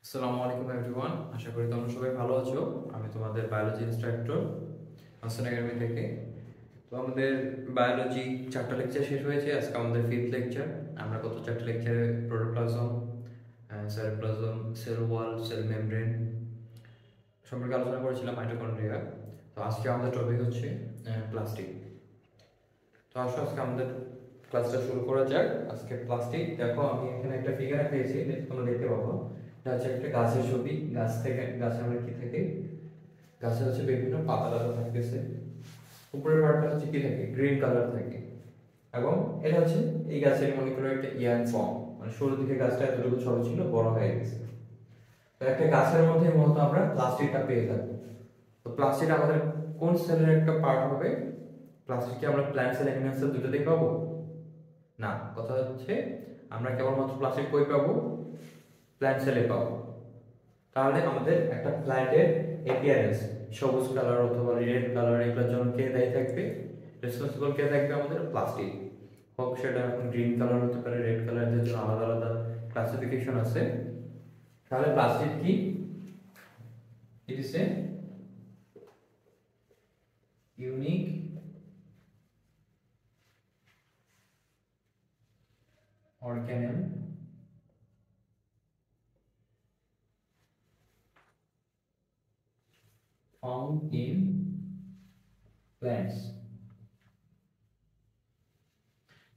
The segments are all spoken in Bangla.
আসসালামু আলাইকুম এভরিওয়ান, আশা করি তোমরা সবাই ভালো আছো। আমি তোমাদের বায়োলজি ইনস্ট্রাক্টর হাসান একাডেমি থেকে। তো আমাদের বায়োলজি 4টা লেকচার শেষ হয়েছে, আজকে আমাদের 5th লেকচার। আমরা গত 4টা লেকচারে protoplasm, cytoplasm, cell wall, cell membrane সম্পর্কে আলোচনা করেছিলাম, মাইটোকন্ড্রিয়া। তো আজকে আমাদের টপিক হচ্ছে প্লাস্টিক। তো আসো আজকে আমাদের ক্লাসটা শুরু করা যাক। আজকে প্লাস্টিক, দেখো আমি এখানে একটা ফিগার পেয়েছি, তোমরা দেখতে পাবো। এটা হচ্ছে একটা গাছের ছবি। গাছে আমরা কি থাকে, গাছে হচ্ছে বিভিন্ন পাতা টাতা থাকতেছে। উপরের পার্টটা হচ্ছে কি থাকে, গ্রিন কালার থাকে। এবং এটা হচ্ছে এই গাছের মনে করো একটা ইয়াং ফর্ম, মানে শুরুর দিকে গাছটা এতটুকু ছোট ছিল, বড় হয়ে গেছে। তো একটা গাছের মধ্যে মূলত আমরা প্লাস্টিকটা পেয়ে থাকবো। তো প্লাস্টিক আমাদের কোন সেলের একটা পার্ট হবে? প্লাস্টিক কি আমরা প্ল্যান্ট সেল, অ্যানিমাল সেল দুটোতেই পাবো? না, কথা হচ্ছে আমরা কেবলমাত্র প্লাস্টিক কই পাবো? প্ল্যান্ট সেলে পাবো। তাহলে আমাদের একটা প্ল্যান্টের অ্যাপিয়ারেন্স, সবুজ কালার অথবা রেড কালার, এগুলোর জন্য কে দায়ী থাকবে? রেসপন্সিবল কে থাকবে? আমাদের প্লাস্টিক। হোক সেটা গ্রিন কালার হতে পারে, রেড কালার, এর জন্য আলাদা আলাদা ক্লাসিফিকেশন আছে। তাহলে প্লাস্টিক কি? It is a unique organelle found in plants।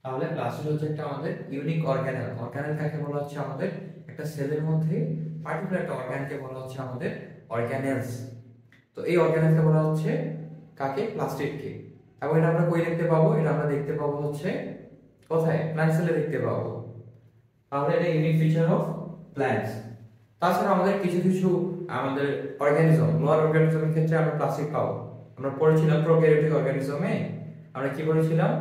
তাহলে প্লাস্টিড হচ্ছে একটা আমাদের ইউনিক অর্গানেল। অর্গানেল কাকে বলা হচ্ছে? আমাদের একটা সেলের মধ্যে পার্টিকুলার একটা অর্গানকে বলা হচ্ছে আমাদের অর্গানেলস। তো এই অর্গানেলকে বলা হচ্ছে কাকে? প্লাস্টিডকে। এবং এটা আমরা কই দেখতে পাবো? এটা আমরা দেখতে পাবো হচ্ছে কোথায়? প্ল্যান্ট সেলে দেখতে পাবো। তাহলে এটা ইউনিক ফিচার অফ প্ল্যান্টস। তাছাড়া আমাদের কিছু কিছু আমাদের অর্গানিজম, লোয়ার অর্গানিজমের ক্ষেত্রে আমরা প্লাস্টিক পাবো। আমরা পড়েছিলাম প্রোক্যারিওটিক অর্গানিজমে, আমরা কি পড়েছিলাম?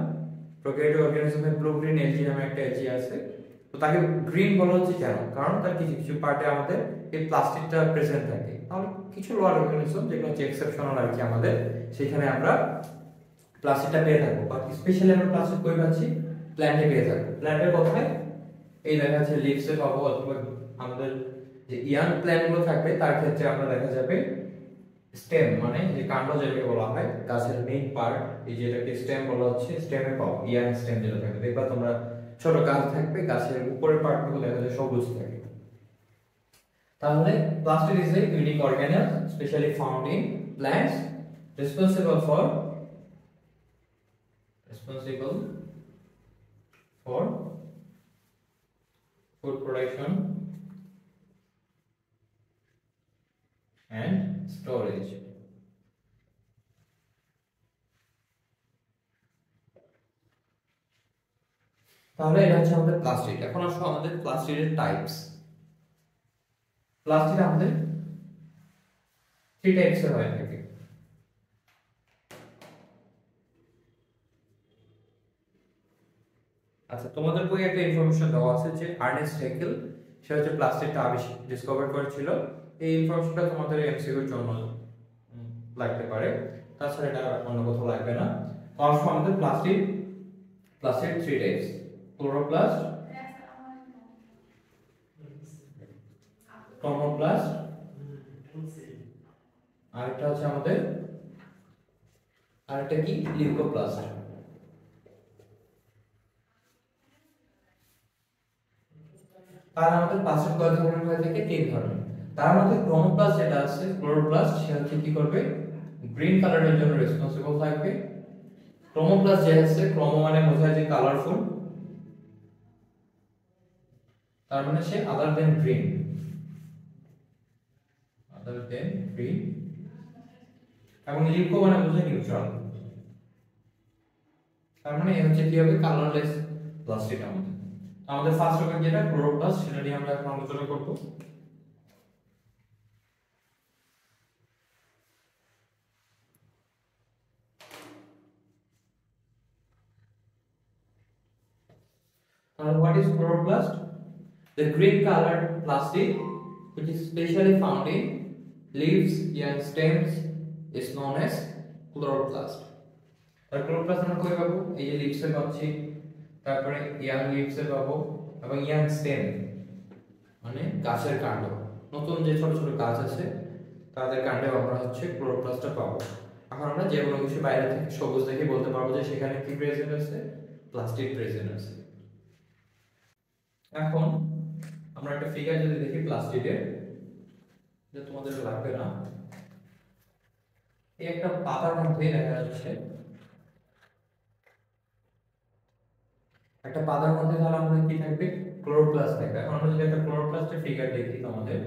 প্রোক্যারিওটিক অর্গানিজমে ব্লু গ্রিন এলজি নামে একটা এলজি আছে। তো তাকে গ্রিন বলা হচ্ছে কেন? কারণ তার কিছু কিছু পার্টে আমাদের এই প্লাস্টিকটা প্রেজেন্ট থাকে। তাহলে কিছু লোয়ার অর্গানিজম যেগুলো হচ্ছে এক্সেপশনাল আর কি আমাদের, সেখানে আমরা প্লাস্টিকটা পেয়ে থাকবো। বাকি স্পেশালি আমরা প্লাস্টিক কই পাচ্ছি? প্ল্যান্টে পেয়ে থাকবো। প্ল্যান্টের কোথায়? এই দেখা যাচ্ছে লিভসে পাবো, অথবা আমাদের যে ইয়াং প্ল্যান্ট গুলো থাকবে তার ক্ষেত্রে আমরা দেখা যাবে স্টেম, মানে যে কাণ্ড যেটাকে বলা হয়, গাছের মেইন পার্ট, এই যেটাকে স্টেম বলা হচ্ছে, স্টেমে পাবো ইয়াং স্টেম যেটা থাকবে। দেখবা তোমরা ছোট গাছ থাকবে, গাছের উপরের পার্ট গুলো দেখা যায় সবুজ থাকে। তাহলে plastic is a unique organelle specially found in plants, responsible for food production and storage। তাহলে এটা হচ্ছে আমাদের প্লাস্টিক। এখন আসো আমাদের প্লাস্টিকের টাইপস। প্লাস্টিক আমাদের 3 টাইপস এর হয়ে থাকে। আচ্ছা, তোমাদের বইয়ে একটা ইনফরমেশন দেওয়া আছে যে আর্নেস্ট হেকেল, সে হচ্ছে প্লাস্টিকটা ডিসকভার করেছিল। এই ইনফরমেশনটা তোমাদের এমসিকিউর জন্য লাগতে পারে, তাছাড়া এটা অন্য কোথাও লাগবে না। তো আসো আমাদের প্লাস্টিক 3 টাইপস: ক্লোরোপ্লাস্ট, ক্রোমোপ্লাস্ট, আরেকটা হচ্ছে আমাদের আরেকটা কি? লিউকোপ্লাস্ট। তার আমাদের প্লাস্টিক কয় ধরনের হয়ে থাকে? 3 ধরনের। তার মধ্যে ক্রোমোপ্লাস্ট যেটা আছে, ক্লোরোপ্লাস্ট, সে হচ্ছে কি করবে? গ্রিন কালারের জন্য রেসপন্সিবল থাকবে। ক্রোমোপ্লাস্ট যে আছে, ক্রোমো মানে বোঝায় যে কালারফুল, তার মানে সে আদার দেন গ্রিন, এবং লিউকো মানে বোঝায় নিউট্রাল, তার মানে এই হচ্ছে কি হবে? Colourless plastic. আমাদের ফার্স্ট অর্গান যেটা ক্লোরোপ্লাস্ট, সেটা নিয়ে আমরা এখন আলোচনা করব। What is chloroplast? The green colored plastic which is specially found in leaves, young stems is known as chloroplast. আর ক্লোরোপ্লাস্ট আমরা কই পাবো? এই যে লিভসে পাচ্ছি, তারপরে ইয়াং লিভসে পাবো, এবং ইয়াং স্টেম মানে গাছের কাণ্ড, নতুন যে ছোট ছোট গাছ আছে তাদের কাণ্ডে আমরা হচ্ছে ক্লোরোপ্লাস্টটা পাবো। এখন আমরা যে কোনো কিছু বাইরে থেকে সবুজ দেখে বলতে পারবো যে সেখানে কি প্রেজেন্ট আছে, প্লাস্টিড প্রেজেন্ট আছে। এখন আমরা একটা ফিগার যদি দেখি প্লাস্টিডের, যে তোমাদের লাগবে না, এই একটা পাতার মধ্যে দেখা যাচ্ছে, একটা পাতার মধ্যে তাহলে আমাদের কি থাকবে, ক্লোরোপ্লাস্ট থাকবে। এখন আমরা যদি একটা ক্লোরোপ্লাস্টের ফিগার দেখি তোমাদের,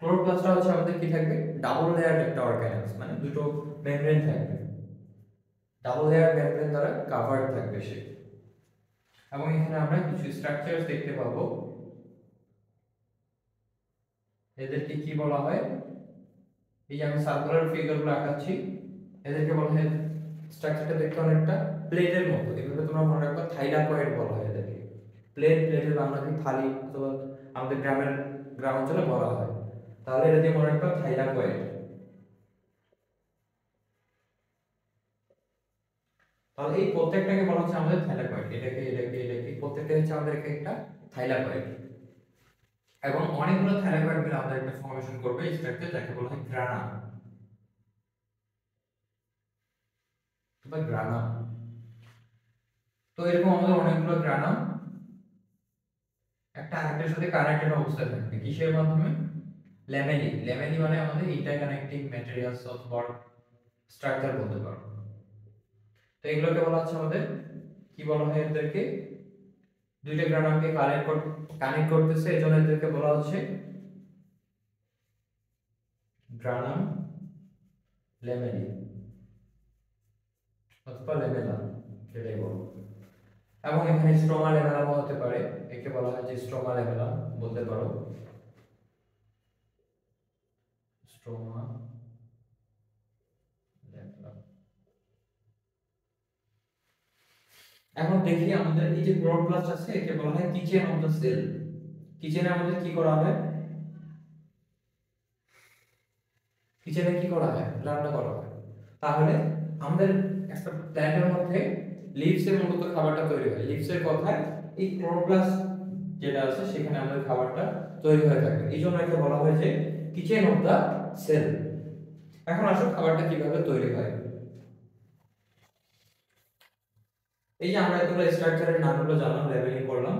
ক্লোরোপ্লাস্টটা হচ্ছে আমাদের কি থাকবে, ডাবল লেয়ার একটা অর্গানেলস, মানে দুটো মেমব্রেন থাকবে, ডাবল লেয়ার মেমব্রেন দ্বারা কভারড থাকবে সে। এবং এখানে আমরা কিছু স্ট্রাকচারস দেখতে পাবো, এদেরকে কি বলা হয়, এই যে আমি সার্কুলার ফিগারগুলো আঁকাচ্ছি, এদেরকে বলা হয়, স্ট্রাকচারটা দেখতে অনেকটা প্লেটের মতো, এভাবে তোমরা মনে রাখবা, থাইলাকয়েড বলা হয় এদেরকে। প্লেটের বাংলা কি থালি, অথবা আমাদের গ্রাম অঞ্চলে বলা হয়, তাহলে এটা দিয়ে মনে রাখবা থাইলাকয়েড। তাহলে এই প্রত্যেকটাকে বলা হচ্ছে আমাদের থাইলাকয়েড, এটাকে প্রত্যেকটা হচ্ছে আমাদের একটা থাইলাকয়েড। এবং অনেকগুলো থাইলাকয়েড মিলে আমাদের একটা ফর্মেশন করবে স্ট্রাকচার, যাকে বলা হয় গ্রানা বা গ্রানা। তো এরকম আমাদের অনেকগুলো গ্রানা একটা আরেকটার সাথে কানেক্টেড অবস্থায় থাকবে, কিসের মাধ্যমে, ল্যামেলি মানে আমাদের ইন্টারকানেক্টিং ম্যাটেরিয়ালস অথবা স্ট্রাকচার বলতে পারো। তো এগুলোকে বলা হচ্ছে আমাদের কি বলা হয়, এদেরকে দুইটা গ্রানামকে কানেক্ট করতেছে, এজন্য এদেরকে বলা হচ্ছে গ্রানাম ল্যামেলি অথবা ল্যামেলা, সেটাই বলবো। এবং এখানে স্ট্রোমা ল্যামেলা হতে পারে, একে বলা হয় যে স্ট্রোমা ল্যামেলা বলতে পারো, স্ট্রোমা ল্যামেলা। এখন দেখি আমাদের এই যে ক্লোরোপ্লাস্ট আছে, একে বলা হয় কিচেন অফ দ্য সেল। কিচেনে আমাদের কি করা হয়, কিচেনে কি করা হয়, রান্না করা হয়। তাহলে আমাদের একটা প্ল্যান্টের মধ্যে লিভসের মূলত খাবারটা তৈরি হয়, লিভসের কথায় এই ক্লোরোপ্লাস্ট যেটা আছে সেখানে আমাদের খাবারটা তৈরি হয়ে থাকে, এই জন্য একে বলা হয় যে কিচেন অফ দ্য সেল। এখন আসো খাবারটা কিভাবে তৈরি হয়। এই যে আমরা এতগুলো স্ট্রাকচারের নামগুলো জানলাম, লেবেলিং করলাম।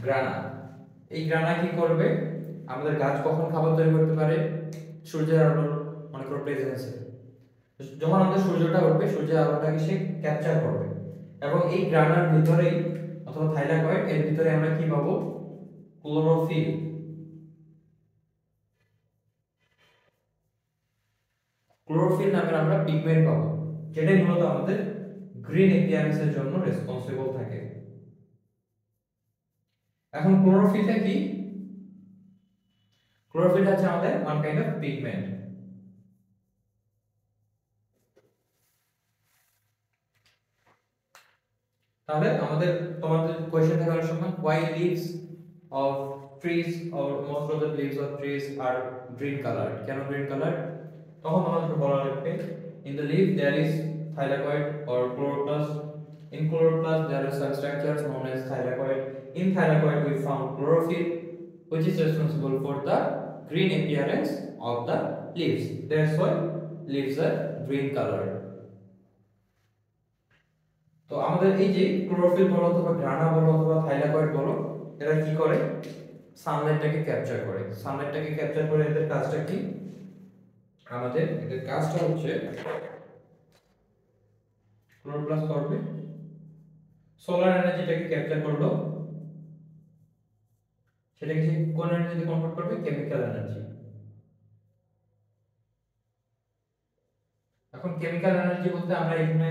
গ্রানা, এই গ্রানা কি করবে, আমাদের গাছ কখন খাবার তৈরি করতে পারে, সূর্যের আলোর মনে করো প্রেজেন্সে, যখন আমাদের সূর্যটা উঠবে সূর্যের আলোটাকে সে ক্যাপচার করবে, এবং এই গ্রানার ভিতরেই অথবা থাইলাকয়েড এর ভিতরে আমরা কি পাবো, ক্লোরোফিল। ক্লোরোফিল নামের আমরা পিগমেন্ট পাবো, যেটা মূলত আমাদের গ্রিন অ্যাপিয়ারেন্সের জন্য রেসপন্সিবল থাকে। এখন ক্লোরোফিলটা কি, ক্লোরোফিল হচ্ছে আমাদের ওয়ান কাইন্ড অফ পিগমেন্ট। তাহলে আমাদের তোমাদের কোশ্চেন থাকার সময় why leaves of trees or most of the leaves of trees are green colored, কেন green colored, তখন আমাদের বলা লাগবে in the leaf there is thylakoid or chloroplast, in chloroplast there are some structures known as thylakoid, in thylakoid we found chlorophyll which is responsible for the green appearance of the leaves, that's why leaves are green colored। তো আমাদের এই যে ক্লোরোফিল বলো অথবা গ্রানা বলো অথবা থাইলাকয়েড বলো, এরা কি করে, সানলাইটটাকে ক্যাপচার করে, সানলাইটটাকে ক্যাপচার করে এদের কাজটা কি, আমাদের এদের কাজটা হচ্ছে ক্লোরোপ্লাস্ট করবে সোলার এনার্জিটাকে ক্যাপচার করলো, সেটাকে সে কোন এনার্জিতে কনভার্ট করবে, কেমিক্যাল এনার্জি। এখন কেমিক্যাল এনার্জি বলতে আমরা এখানে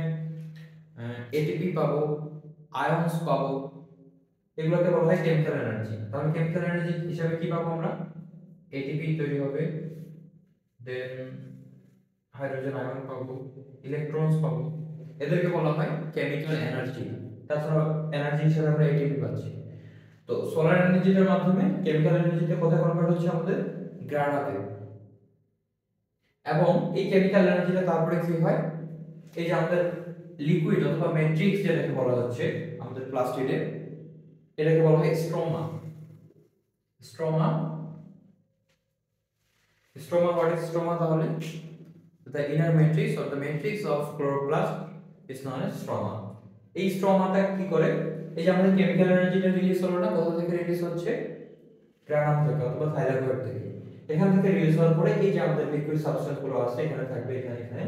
এটিপি পাবো, আয়নস পাবো, এগুলোকে বলা হয় কেমিক্যাল এনার্জি। তাহলে কেমিক্যাল এনার্জি হিসেবে কি পাবো আমরা, এটিপি তৈরি হবে, দেন হাইড্রোজেন আয়ন পাবো, ইলেকট্রনস পাবো, এদেরকে বলা হয় কেমিক্যাল এনার্জি। তাছাড়া এনার্জি হিসেবে আমরা এটিপি পাচ্ছি। তো সোলার এনার্জিটার মাধ্যমে কেমিক্যাল এনার্জিতে কোথায় কনভার্ট হচ্ছে, আমাদের গ্রানাতে। এবং এই কেমিক্যাল এনার্জিটা তারপরে কি হয়, এই যে আমাদের লিকুইড অথবা ম্যাট্রিক্স যেটাকে বলা হচ্ছে আমাদের প্লাস্টিডে, এটাকে বলা হয় stroma. Stroma, stroma, what is stroma তাহলে? The inner matrix or the matrix of chloroplast is known as stroma. এই স্ট্রোমাটা কি করে? এই যে আমাদের কেমিক্যাল এনার্জিটা রিলিজ হলো না, কোথা থেকে রিলিজ হচ্ছে? গ্রানাম থেকে অথবা থাইলাকয়েড থেকে। এখান থেকে রিলিজ হওয়ার পরে এই যে আমাদের লিকুইড সাবস্টেন্স গুলো আছে এখানে থাকবে, এখানে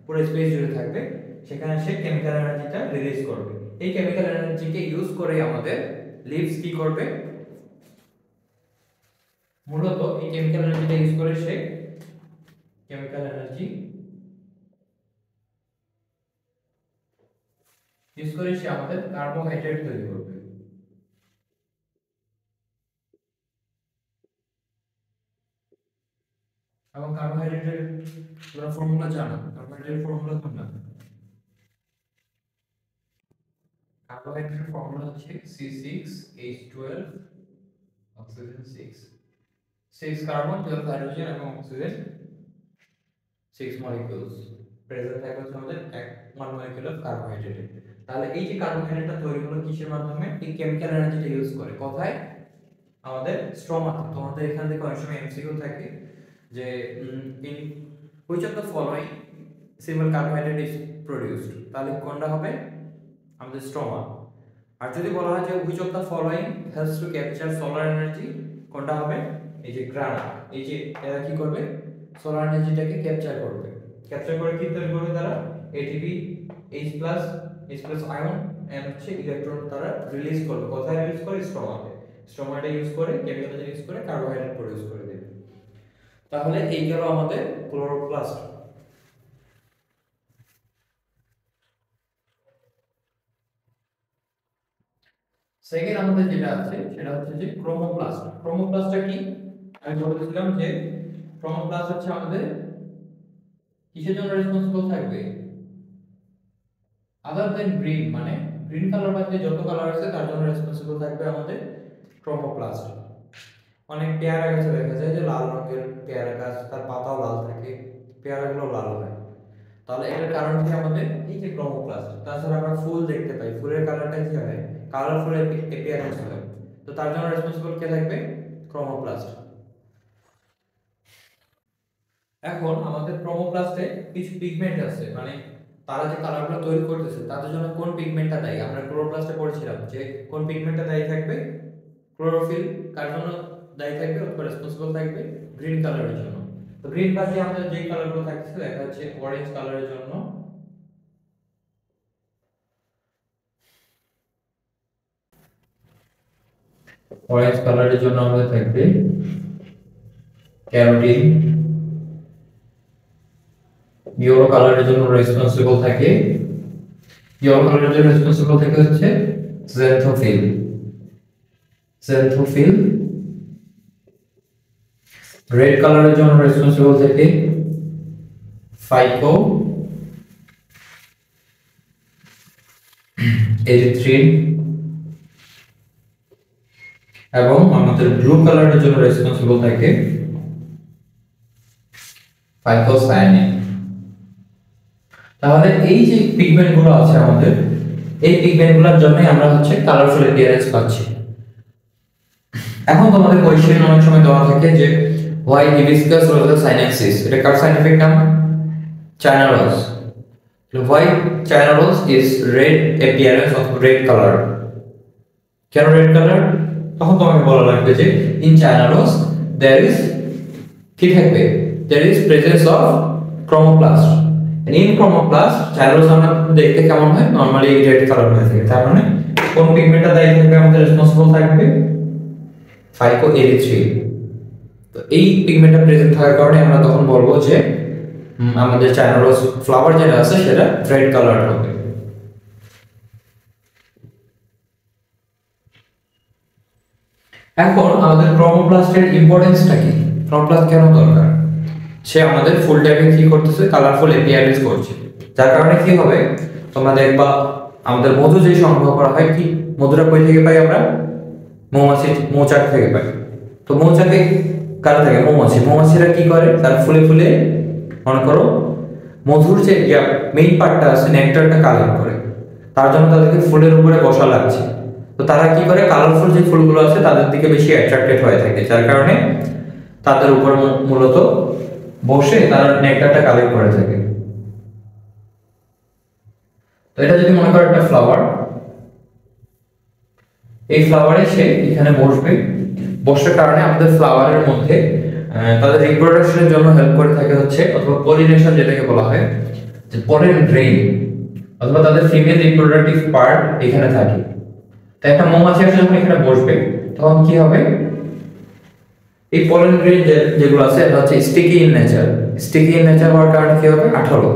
পুরো স্পেস জুড়ে থাকবে, সেখানে সে কেমিক্যাল এনার্জিটা রিলিজ করবে। এই কেমিক্যাল এনার্জিকে ইউজ করে আমাদের লিভস কি করবে? মূলত এই কেমিক্যাল এনার্জিটা ইউজ করে সে কেমিক্যাল এনার্জি ইউজ করে সে আমাদের কার্বোহাইড্রেট তৈরি করবে। এবং কার্বোহাইড্রেটের তোমরা ফর্মুলা জানো, কার্বোহাইড্রেটের ফর্মুলা কোনটা? কার্বোহাইড্রেটের ফর্মুলা হচ্ছে C6H12 অক্সিজেন 6 কার্বন 12 হাইড্রোজেন এবং অক্সিজেন 6 মলিকিউলস প্রেজেন্ট থাকে হচ্ছে আমাদের 1 মলিকিউল অফ কার্বোহাইড্রেট। তাহলে এই যে কার্বোহাইড্রেটটা তৈরি হলো কিসের মাধ্যমে? এই কেমিক্যাল এনার্জিটা ইউজ করে। কোথায়? আমাদের স্ট্রোমা। তোমাদের এখান থেকে অনেক সময় এমসিকিউ থাকে যে in which of the following simple carbohydrate is produced, তাহলে কোনটা হবে? আমাদের স্ট্রোমা। আর যদি বলা হয় যে which of the following helps to capture solar energy, কোনটা হবে? এই যে গ্রানা, এই যে এরা কি করবে? সোলার এনার্জিটাকে ক্যাপচার করবে। ক্যাপচার করে কি তৈরি করবে তারা? এটিপি, H+ আয়ন এন্ড হচ্ছে ইলেকট্রন তারা রিলিজ করবে। কোথায় রিলিজ করে? স্ট্রোমাতে। স্ট্রোমাটা ইউজ করে কেমিক্যাল এনার্জি ইউজ করে কার্বোহাইড্রেট প্রোডিউস করে দেবে। তাহলে এই গেল আমাদের ক্লোরোপ্লাস্ট। সেকেন্ড আমাদের যেটা আছে সেটা হচ্ছে যে ক্রোমোপ্লাস্ট। ক্রোমোপ্লাস্টটা কি? আমি বলেছিলাম যে ক্রোমোপ্লাস্ট হচ্ছে আমাদের কিসের জন্য রেসপন্সিবল থাকবে? আদার দেন গ্রিন, মানে গ্রিন কালার বাদে যত কালার আছে তার জন্য রেসপন্সিবল থাকবে আমাদের ক্রোমোপ্লাস্ট। অনেক পেয়ারা গাছে দেখা যায় যে লাল রঙের পেয়ারা গাছ, তার পাতাও লাল থাকে, পেয়ারাগুলো লাল হয়। তাহলে এটার কারণ কি? আমাদের এই যে ক্রোমোপ্লাস্ট। তাছাড়া আমরা ফুল দেখতে পাই, ফুলের কালারটা কি হয়? কালারফুল অ্যাপিয়ারেন্স হয়। তো তার জন্য রেসপন্সিবল কে থাকবে? ক্রোমোপ্লাস্ট। এখন আমাদের ক্রোমোপ্লাস্টে কিছু পিগমেন্ট আছে, মানে তারা যে কালারগুলো তৈরি করতেছে তাদের জন্য কোন পিগমেন্টটা দায়ী? আমরা ক্লোরোপ্লাস্টে পড়েছিলাম যে কোন পিগমেন্টটা দায়ী থাকবে? ক্লোরোফিল। কার জন্য দায়ী থাকবে অথবা রেসপন্সিবল থাকবে? গ্রিন কালারের জন্য। তো গ্রিন বাদে আমাদের যে কালারগুলো থাকছে দেখা যাচ্ছে অরেঞ্জ কালারের জন্য আমাদের থাকবে ক্যারোটিন। ইয়েলো কালারের জন্য রেসপন্সিবল থাকে হচ্ছে xanthophyll। রেড কালারের জন্য রেসপন্সিবল থাকে phycoerythrin। এবং আমাদের ব্লু কালারের জন্য রেসপন্সিবল থাকে phycocyanin। তাহলে এই যে পিগমেন্ট গুলো আছে আমাদের, এই পিগমেন্ট গুলোর জন্যই আমরা হচ্ছে কালারফুল অ্যাপিয়ারেন্স পাচ্ছি। এখন তোমাদের কোশ্চেন অনেক সময় দেওয়া থাকে যে why hibiscus rosa sinensis, এটা কার সাইন্টিফিক নাম? China rose. Why China rose is red appearance of red color? কেন রেড কালার? তখন তোমাকে বলা লাগবে যে in China rose there is কি থাকবে? There is presence of chromoplast. And in chromoplast China rose আমরা দেখতে কেমন হয়? নরমালি রেড কালার হয়ে থাকে। তার মানে কোন পিগমেন্টটা দায়ী থাকবে আমাদের রেসপন্সিবল থাকবে? phycoerythrin। তো এই পিগমেন্টটা প্রেজেন্ট থাকার কারণে আমরা তখন বলবো যে আমাদের চায়না রোজ ফ্লাওয়ার যেটা আছে সেটা রেড কালার হবে। এখন আমাদের ক্রোমোপ্লাস্টের ইম্পর্টেন্সটা কি? ক্রোমোপ্লাস্ট কেন দরকার? সে আমাদের ফুলটাকে কি করতেছে? কালারফুল অ্যাপিয়ারেন্স করছে। যার কারণে কি হবে? তোমরা দেখবা আমাদের মধু যে সংগ্রহ করা হয়, কি মধুটা কই থেকে পাই আমরা? মৌচাক থেকে পাই। তো মৌচাকে কারা থাকে? মৌমাছিরা কি করে? তার ফুলে ফুলে মনে করো মধুর যে মেইন পার্টটা আছে নেকটারটা কালেক্ট করে। তার জন্য তাদেরকে ফুলের উপরে বসা লাগছে। তো তো তারা কি করে, কালারফুল যে ফুলগুলো আছে তাদের দিকে বেশি অ্যাট্রাক্টেড হয়ে থাকে, যার কারণে তাদের উপর মূলত বসে তারা নেকটারটা কালেক্ট করে থাকে। তো এটা যদি মনে করো একটা ফ্লাওয়ার, এই ফ্লাওয়ারে সে এখানে বসবে, বসার কারণে আমাদের ফ্লাওয়ারের মধ্যে তাদের রিপ্রোডাকশনের জন্য হেল্প করে থাকে হচ্ছে, অথবা পলিনেশন যেটাকে বলা হয়, যে পলেন গ্রেইন অথবা তাদের ফিমেল রিপ্রোডাক্টিভ পার্ট এখানে থাকে। তো একটা মৌমাছি আসলে যখন এখানে বসবে তখন কি হবে, এই পলেন গ্রেইন যেগুলো আছে এটা হচ্ছে sticky in nature. Sticky in nature হওয়ার কারণে কি হবে, আঠালো।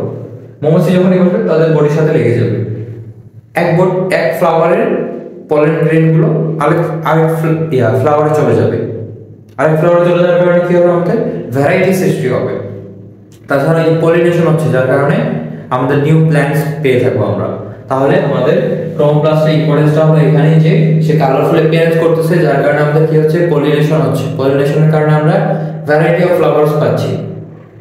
মৌমাছি যখন বসবে তাদের বডির সাথে লেগে যাবে। এক ফ্লাওয়ারের পলেন গ্রেইন গুলো আরেক ফ্লাওয়ারে চলে যাবে। আরেক ফ্লাওয়ারে চলে যাওয়ার কারণে কি হবে, আমাদের ভ্যারাইটি সৃষ্টি হবে। তাছাড়া এই পলিনেশন হচ্ছে, যার কারণে আমাদের নিউ প্ল্যান্টস পেয়ে থাকবো আমরা। তাহলে আমাদের ক্রোমোপ্লাস্টের ইম্পর্টেন্সটা হলো এখানে, যে সে কালারফুল অ্যাপিয়ারেন্স করতেছে, যার কারণে আমাদের কি হচ্ছে, পলিনেশন হচ্ছে। পলিনেশনের কারণে আমরা ভ্যারাইটি অফ ফ্লাওয়ার্স পাচ্ছি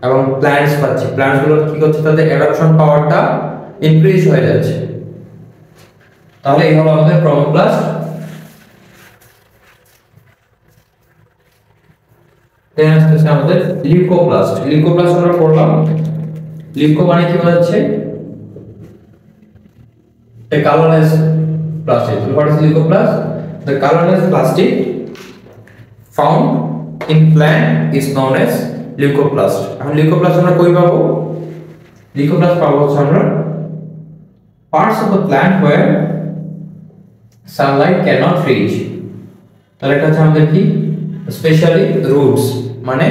এবং প্ল্যান্টস পাচ্ছি। প্ল্যান্টস গুলো কি করছে, তাদের অ্যাডাপশন পাওয়ারটা ইনক্রিজ হয়ে যাচ্ছে। তাহলে এই হলো আমাদের ক্রোমোপ্লাস্ট। দেন আসছে আমাদের লিউকোপ্লাস্ট। লিউকোপ্লাস্ট আমরা পড়লাম, লিউকো মানে কি বোঝাচ্ছে, a colorless plastic. So what is leucoplast? The colorless plastic found in plant is known as leucoplast. এখন leucoplast আমরা কই পাবো, leucoplast পাবো হচ্ছে আমরা parts of the plant where sunlight cannot reach. তাহলে এটা হচ্ছে আমাদের কি, স্পেশালি রুটস, মানে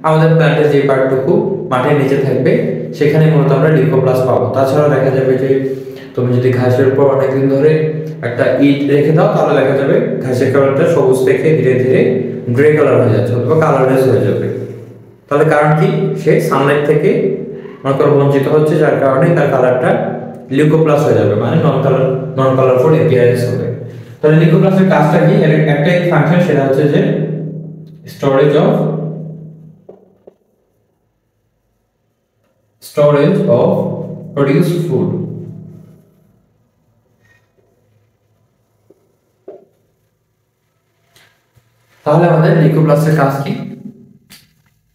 আমাদের প্ল্যান্টের যে পার্টটুকু মাটির নিচে থাকবে সেখানে মূলত আমরা লিউকোপ্লাস্ট পাবো। তাছাড়া দেখা যাবে যে তুমি যদি ঘাসের উপর অনেকদিন ধরে একটা ইট রেখে দাও, তাহলে দেখা যাবে ঘাসের কালারটা সবুজ থেকে ধীরে ধীরে গ্রে কালার হয়ে যাচ্ছে অথবা কালারলেস হয়ে যাবে। তাহলে কারণ কি, সে সানলাইট থেকে মনে করো বঞ্চিত হচ্ছে, যার কারণে তার কালারটা লিউকোপ্লাস্ট হয়ে যাবে, মানে নন কালারফুল অ্যাপিয়ারেন্স হবে। তাহলে লিউকোপ্লাস্টের কাজটা কি, এর একটাই ফাংশন, সেটা হচ্ছে যে স্টোরেজ অফ প্রডিউসড ফুড। তাহলে আমাদের লিউকোপ্লাস্টের কাজ কি,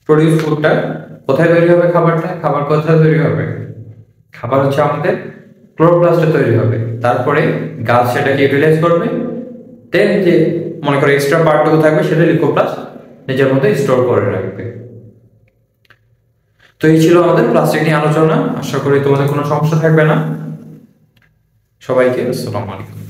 প্রডিউস ফুডটা কোথায় তৈরি হবে, খাবার কোথায় তৈরি হবে, খাবার হচ্ছে আমাদের ক্লোরোপ্লাস্টে তৈরি হবে। তারপরে গাছ সেটাকে ইউটিলাইজ করবে, দেন যে মনে করো এক্সট্রা পার্টটুকু থাকবে সেটা লিউকোপ্লাস্ট নিজের মধ্যে স্টোর করে রাখবে। তো এই ছিল আমাদের প্লাস্টিক নিয়ে আলোচনা। আশা করি তোমাদের কোনো সমস্যা থাকবে না। সবাইকে আসসালামু আলাইকুম।